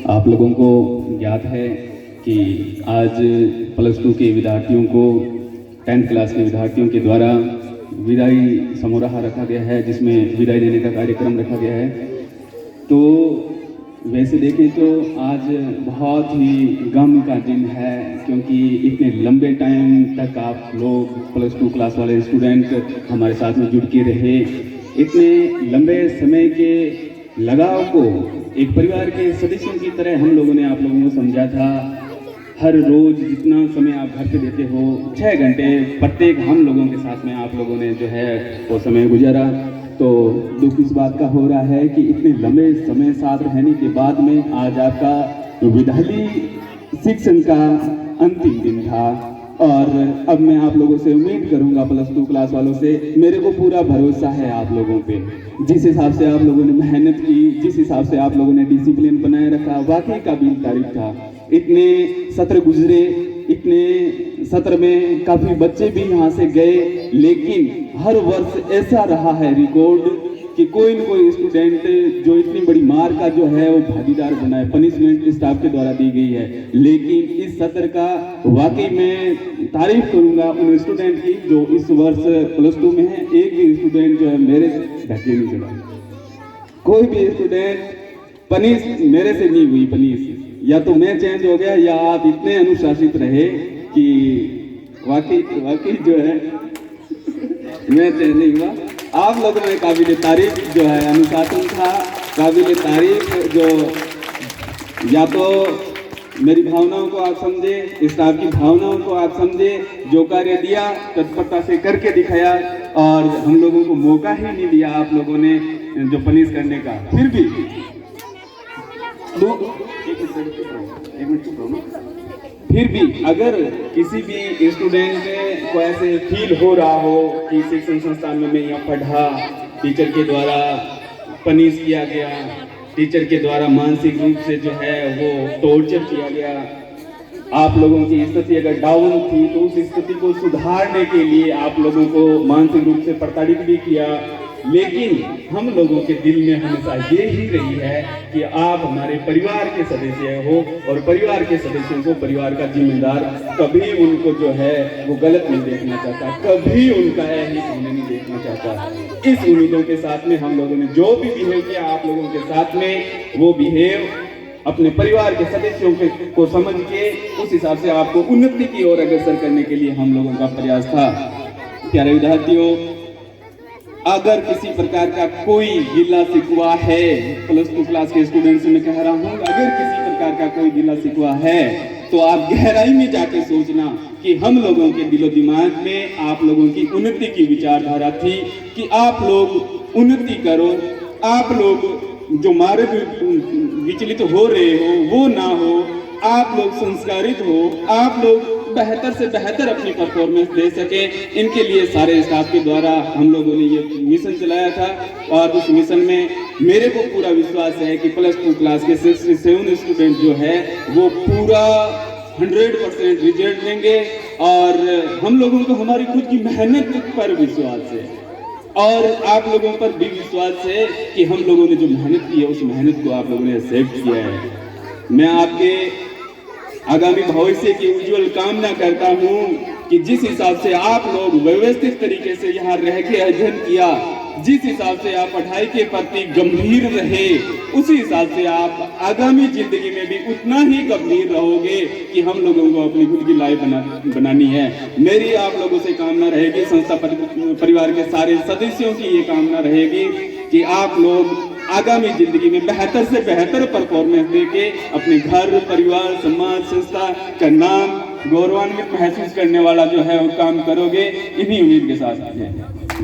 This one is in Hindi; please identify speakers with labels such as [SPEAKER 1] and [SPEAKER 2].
[SPEAKER 1] आप लोगों को ज्ञात है कि आज +2 के विद्यार्थियों को 10th क्लास के विद्यार्थियों के द्वारा विदाई समारोह रखा गया है, जिसमें विदाई देने का कार्यक्रम रखा गया है। तो वैसे देखें तो आज बहुत ही गम का दिन है, क्योंकि इतने लंबे टाइम तक आप लोग +2 क्लास वाले स्टूडेंट हमारे साथ में जुड़ के रहे। इतने लंबे समय के लगाव को एक परिवार के सदस्यों की तरह हम लोगों ने आप लोगों को समझा था। हर रोज जितना समय आप घर पे देते हो, 6 घंटे प्रत्येक हम लोगों के साथ में आप लोगों ने जो है वो समय गुजारा। तो दुख इस बात का हो रहा है कि इतने लंबे समय साथ रहने के बाद में आज आपका विद्यालय शिक्षण का अंतिम दिन था। और अब मैं आप लोगों से उम्मीद करूंगा, +2 क्लास वालों से मेरे को पूरा भरोसा है आप लोगों पे। जिस हिसाब से आप लोगों ने मेहनत की, जिस हिसाब से आप लोगों ने डिसिप्लिन बनाए रखा, वाकई काबिल तारीफ था। इतने सत्र गुजरे, इतने सत्र में काफ़ी बच्चे भी यहाँ से गए, लेकिन हर वर्ष ऐसा रहा है रिकॉर्ड कि कोई न कोई स्टूडेंट जो इतनी बड़ी मार का जो है वो भागीदार बना है, पनिशमेंट स्टाफ के द्वारा दी गई है। लेकिन इस सत्र का वाकई मैं तारीफ करूंगा उन स्टूडेंट की जो इस वर्ष +2 में है। एक भी स्टूडेंट जो है मेरे से ढके नहीं चढ़ा, कोई भी स्टूडेंट पनिश मेरे से नहीं हुई पनिश। या तो मैं चेंज हो गया या आप इतने अनुशासित रहे कि वाकई जो है मैं चेंज नहीं हुआ। आप लोगों में काबिल तारीफ जो है अनुशासन था, काबिल तारीफ जो या तो मेरी भावनाओं को आप समझे, स्टाफ की भावनाओं को आप समझे, जो कार्य दिया तत्परता से करके दिखाया और हम लोगों को मौका ही नहीं दिया आप लोगों ने जो पनिश करने का। फिर भी अगर किसी भी स्टूडेंट को ऐसे फील हो रहा हो कि शिक्षण संस्थान में मैं यहाँ पढ़ा, टीचर के द्वारा पनिश किया गया, टीचर के द्वारा मानसिक रूप से जो है वो टॉर्चर किया गया, आप लोगों की स्थिति अगर डाउन थी तो उस स्थिति को सुधारने के लिए आप लोगों को मानसिक रूप से प्रताड़ित भी किया। लेकिन हम लोगों के दिल में हमेशा ये ही रही है कि आप हमारे परिवार के सदस्य हो और परिवार के सदस्यों को परिवार का जिम्मेदार, कभी उनको जो है वो गलत नहीं देखना चाहता, कभी उनका अहित होने नहीं देखना चाहता। इस उम्मीदों के साथ में हम लोगों ने जो भी बिहेव किया आप लोगों के साथ में, वो बिहेव अपने परिवार के सदस्यों को समझ के उस हिसाब से आपको उन्नति की ओर अग्रसर करने के लिए हम लोगों का प्रयास था। प्यारे विद्यार्थियों, अगर किसी प्रकार का कोई गिला शिकवा है, +2 क्लास के स्टूडेंट से मैं कह रहा हूँ, अगर किसी प्रकार का कोई गिला शिकवा है तो आप गहराई में जाके सोचना कि हम लोगों के दिलो दिमाग में आप लोगों की उन्नति की विचारधारा थी कि आप लोग उन्नति करो, आप लोग जो मार्ग विचलित हो रहे हो वो ना हो, आप लोग संस्कारित हो, आप लोग बेहतर से बेहतर अपनी परफॉर्मेंस दे सके। इनके लिए सारे स्टाफ के द्वारा हम लोगों ने ये मिशन चलाया था और उस मिशन में मेरे को पूरा विश्वास है कि +2 क्लास के 67 स्टूडेंट जो है वो पूरा 100% रिजल्ट देंगे। और हम लोगों को हमारी खुद की मेहनत पर विश्वास है और आप लोगों पर भी विश्वास है कि हम लोगों ने जो मेहनत की है उस मेहनत को आप लोगों ने एक्सेप्ट किया है। मैं आपके आगामी भविष्य की उज्जवल कामना करता हूं कि जिस हिसाब से आप लोग व्यवस्थित तरीके से यहाँ रह के अध्ययन किया, जिस हिसाब से आप पढ़ाई के प्रति गंभीर रहे, उसी हिसाब से आप आगामी जिंदगी में भी उतना ही गंभीर रहोगे कि हम लोगों को अपनी खुद की लाइफ बनानी है। मेरी आप लोगों से कामना रहेगी, संस्था परिवार के सारे सदस्यों की ये कामना रहेगी कि आप लोग आगामी जिंदगी में बेहतर से बेहतर परफॉर्मेंस देके अपने घर, परिवार, समाज, संस्था का नाम गौरवान्वित महसूस करने वाला जो है वो काम करोगे। इन्हीं उम्मीद के साथ